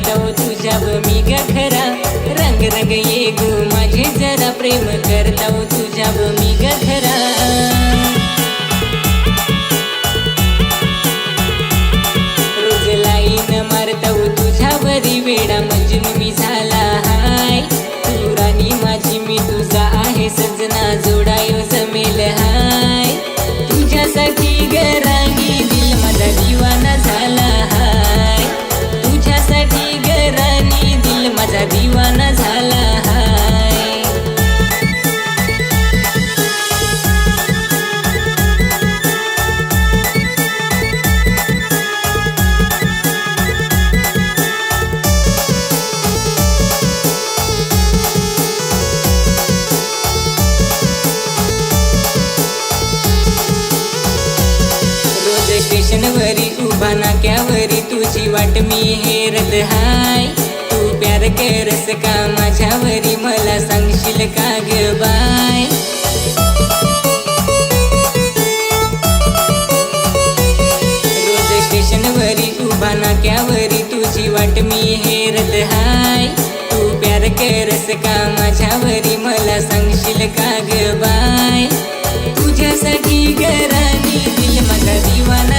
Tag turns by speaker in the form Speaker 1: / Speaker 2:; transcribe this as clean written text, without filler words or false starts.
Speaker 1: करतो तुझ्या मी ग खरा रंग रंग ये गो माझे जरा प्रेम करतो तुझ्या मी ग खरा रोज लाईन मारतो तुझ्यावरी वेडा मजनू मी झाला हाय तू राणी माझी मी तुझा आहे सजना जोडायो जमेल हाय तुझ्यासाठी ग राणी दिल माझा दिवाना झाला हाय तुझ्यासाठी ग राणी दिल माझा दिवाना झाला हाय स्टेशनवरी उभा नाक्यावरी तुझी वाट मी हेरत हाय तू प्यार करस का माझ्यावरी मला सांगशील का ग बाय रोज स्टेशनवरी उभा नाक्यावरी तुझी वाट मी हेरत हाय तू प्यार करस का माझ्यावरी मला सांगशील का ग बाय तुझ्यासाठी ग राणी दिल माझा दिवाना